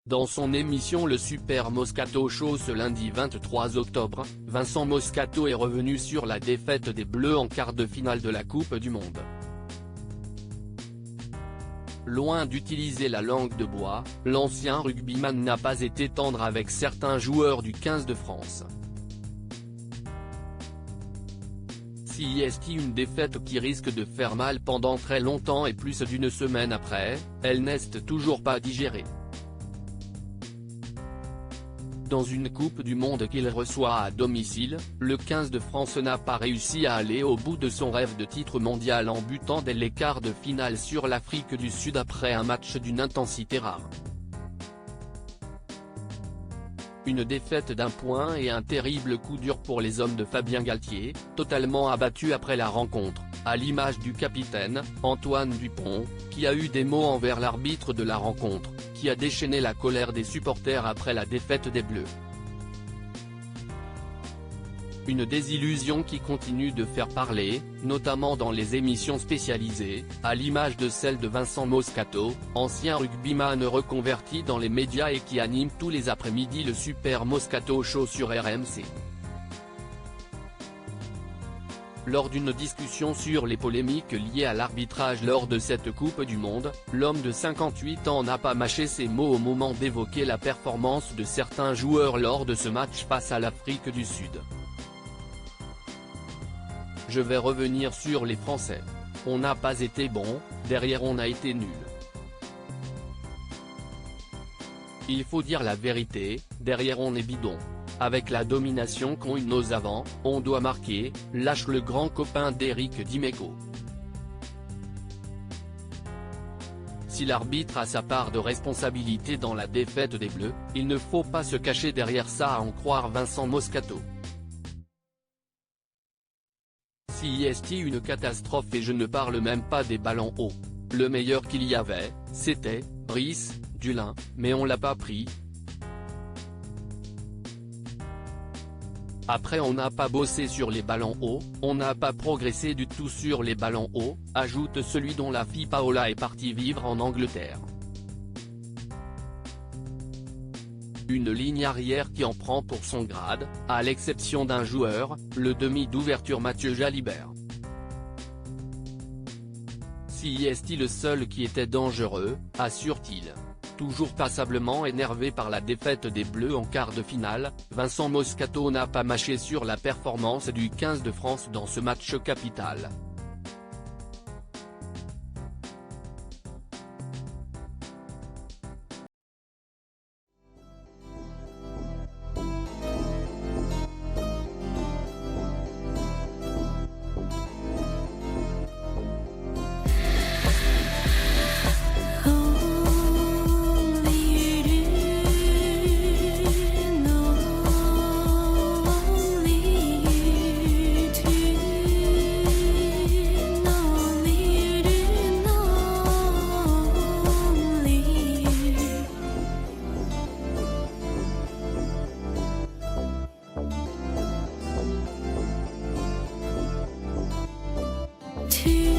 Dans son émission Le Super Moscato Show ce lundi 23 octobre, Vincent Moscato est revenu sur la défaite des Bleus en quart de finale de la Coupe du Monde. Loin d'utiliser la langue de bois, l'ancien rugbyman n'a pas été tendre avec certains joueurs du 15 de France. Si est une défaite qui risque de faire mal pendant très longtemps et plus d'une semaine après, elle n'est toujours pas digérée. Dans une Coupe du Monde qu'il reçoit à domicile, le 15 de France n'a pas réussi à aller au bout de son rêve de titre mondial en butant dès les quarts de finale sur l'Afrique du Sud après un match d'une intensité rare. Une défaite d'1 point et un terrible coup dur pour les hommes de Fabien Galtier, totalement abattus après la rencontre, à l'image du capitaine, Antoine Dupont, qui a eu des mots envers l'arbitre de la rencontre, qui a déchaîné la colère des supporters après la défaite des Bleus. Une désillusion qui continue de faire parler, notamment dans les émissions spécialisées, à l'image de celle de Vincent Moscato, ancien rugbyman reconverti dans les médias et qui anime tous les après-midi le Super Moscato Show sur RMC. Lors d'une discussion sur les polémiques liées à l'arbitrage lors de cette Coupe du Monde, l'homme de 58 ans n'a pas mâché ses mots au moment d'évoquer la performance de certains joueurs lors de ce match face à l'Afrique du Sud. Je vais revenir sur les Français. On n'a pas été bon, derrière on a été nul. Il faut dire la vérité, derrière on est bidon. Avec la domination qu'ont eu nos avants, on doit marquer, lâche le grand copain d'Éric Dimeco. Si l'arbitre a sa part de responsabilité dans la défaite des Bleus, il ne faut pas se cacher derrière ça à en croire Vincent Moscato. Si est une catastrophe et je ne parle même pas des ballons hauts. Le meilleur qu'il y avait, c'était, Brice, Dulin, mais on l'a pas pris. Après on n'a pas bossé sur les ballons hauts, on n'a pas progressé du tout sur les ballons hauts, ajoute celui dont la fille Paola est partie vivre en Angleterre. Une ligne arrière qui en prend pour son grade, à l'exception d'un joueur, le demi d'ouverture Mathieu Jalibert. Si est le seul qui était dangereux, assure-t-il. Toujours passablement énervé par la défaite des Bleus en quart de finale, Vincent Moscato n'a pas mâché sur la performance du 15 de France dans ce match capital. To